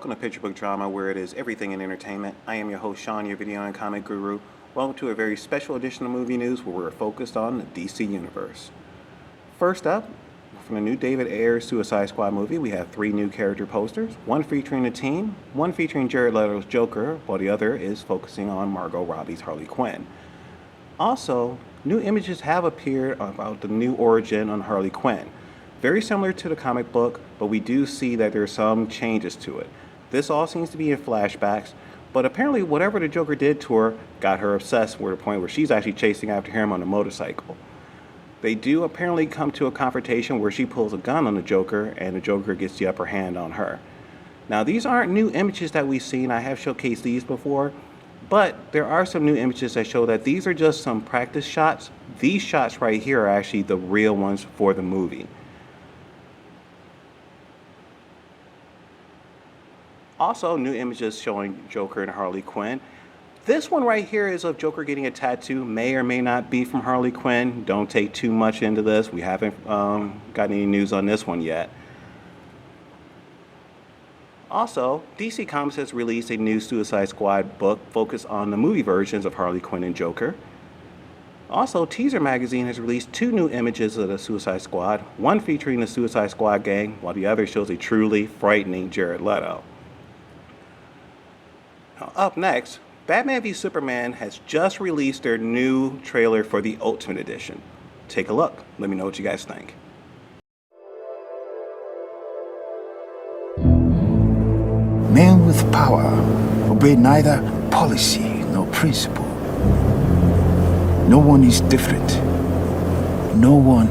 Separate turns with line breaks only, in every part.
Welcome to Picture Book Drama, where it is everything in entertainment. I am your host, Sean, your video and comic guru. Welcome to a very special edition of Movie News, where we're focused on the DC Universe. First up, from the new David Ayer's Suicide Squad movie, we have 3 new character posters, one featuring the team, one featuring Jared Leto's Joker, while the other is focusing on Margo Robbie's Harley Quinn. Also, new images have appeared about the new origin on Harley Quinn. Very similar to the comic book, but we do see that there are some changes to it. This all seems to be in flashbacks, but apparently whatever the Joker did to her got her obsessed to the point where she's actually chasing after him on a motorcycle. They do apparently come to a confrontation where she pulls a gun on the Joker and the Joker gets the upper hand on her. Now, these aren't new images that we've seen. I have showcased these before, but there are some new images that show that these are just some practice shots. These shots right here are actually the real ones for the movie. Also, new images showing Joker and Harley Quinn. This one right here is of Joker getting a tattoo. May or may not be from Harley Quinn. Don't take too much into this. We haven't got any news on this one yet. Also, DC Comics has released a new Suicide Squad book focused on the movie versions of Harley Quinn and Joker. Also, Teaser Magazine has released 2 new images of the Suicide Squad, one featuring the Suicide Squad gang, while the other shows a truly frightening Jared Leto. Now, up next, Batman v Superman has just released their new trailer for the Ultimate Edition. Take a look. Let me know what you guys think.
Men with power obey neither policy nor principle. No one is different. No one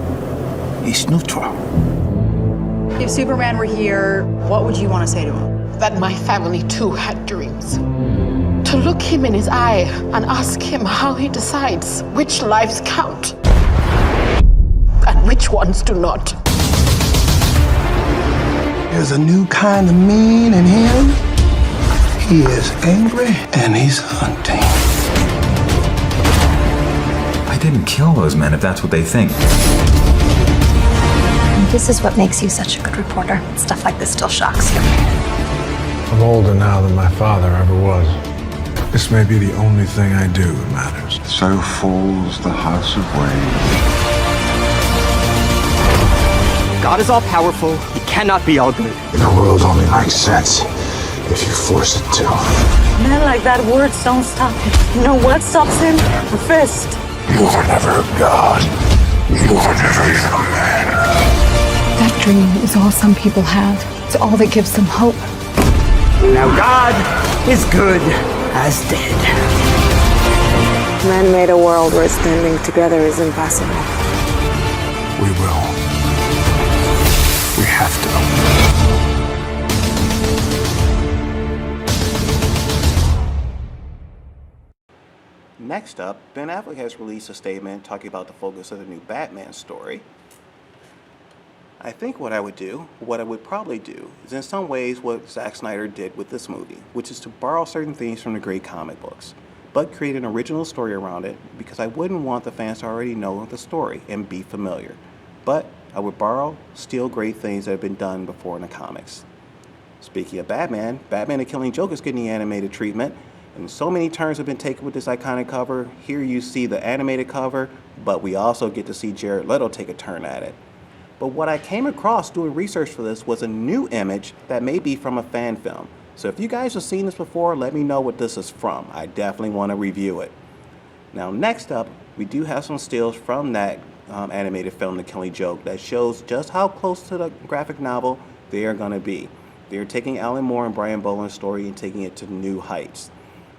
is neutral.
If Superman were here, what would you want to say to him?
That my family too had dreams. To look him in his eye and ask him how he decides which lives count and which ones do not.
There's a new kind of mean in him. He is angry and he's hunting.
I didn't kill those men if that's what they think.
This is what makes you such a good reporter. Stuff like this still shocks you.
I'm older now than my father ever was. This may be the only thing I do that matters.
So falls the house of Wayne.
God is all powerful. He cannot be all good.
The world only makes sense if you force it to.
Men like that, words don't stop him. You know what stops him? A fist.
You were never a god. You were never even a man.
That dream is all some people have. It's all that gives them hope.
Now God is good as dead.
Man made a world where standing together is impossible.
We will. We have to.
Next up, Ben Affleck has released a statement talking about the focus of the new Batman story. I think what I would probably do, is in some ways what Zack Snyder did with this movie, which is to borrow certain things from the great comic books, but create an original story around it, because I wouldn't want the fans to already know the story and be familiar. But I would steal great things that have been done before in the comics. Speaking of Batman, Batman the Killing Joke is getting the animated treatment, and so many turns have been taken with this iconic cover. Here you see the animated cover, but we also get to see Jared Leto take a turn at it. But what I came across doing research for this was a new image that may be from a fan film. So if you guys have seen this before, let me know what this is from. I definitely want to review it. Now, next up, we do have some stills from that animated film, The Killing Joke, that shows just how close to the graphic novel they are going to be. They're taking Alan Moore and Brian Boland's story and taking it to new heights.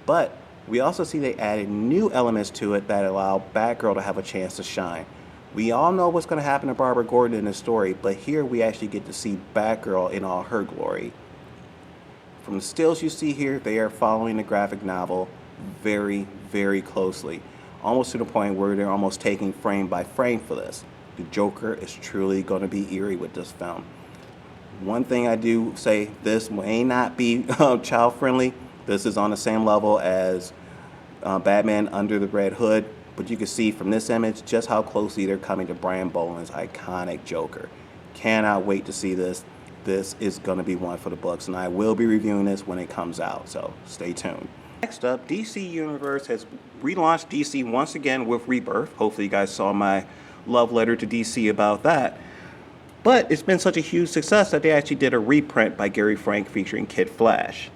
But we also see they added new elements to it that allow Batgirl to have a chance to shine. We all know what's going to happen to Barbara Gordon in this story, but here we actually get to see Batgirl in all her glory. From the stills you see here, they are following the graphic novel very, very closely, almost to the point where they're almost taking frame by frame for this. The Joker is truly going to be eerie with this film. One thing I do say, this may not be child-friendly. This is on the same level as Batman Under the Red Hood. But you can see from this image just how closely they're coming to Brian Boland's iconic Joker. Cannot wait to see this. this is going to be one for the books, and I will be reviewing this when it comes out, so stay tuned. Next up, DC Universe has relaunched DC once again with Rebirth. Hopefully you guys saw my love letter to DC about that. But it's been such a huge success that they actually did a reprint by Gary Frank featuring Kid Flash.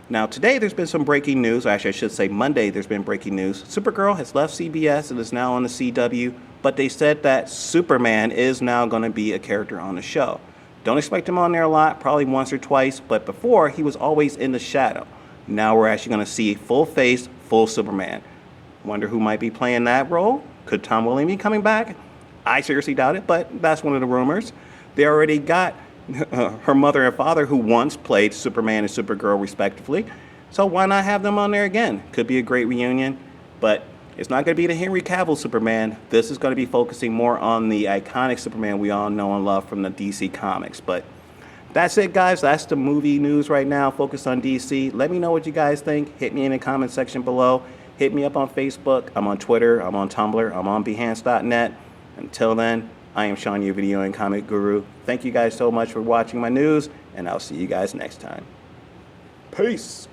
Now today there's been some breaking news, actually I should say Monday there's been breaking news. Supergirl has left CBS and is now on the CW, but they said that Superman is now going to be a character on the show. Don't expect him on there a lot, probably once or twice, but before he was always in the shadow. Now we're actually going to see full face, full Superman. Wonder who might be playing that role? Could Tom Welling be coming back? I seriously doubt it, but that's one of the rumors. They already got her mother and father who once played Superman and Supergirl respectively. So why not have them on there again? Could be a great reunion, but it's not going to be the Henry Cavill Superman. This is going to be focusing more on the iconic Superman we all know and love from the DC Comics. But that's it, guys. That's the movie news right now, focused on DC. Let me know what you guys think. Hit me in the comment section below. Hit me up on Facebook. I'm on Twitter. I'm on Tumblr. I'm on Behance.net. Until then, I am Sean, your video and comic guru. Thank you guys so much for watching my news, and I'll see you guys next time. Peace.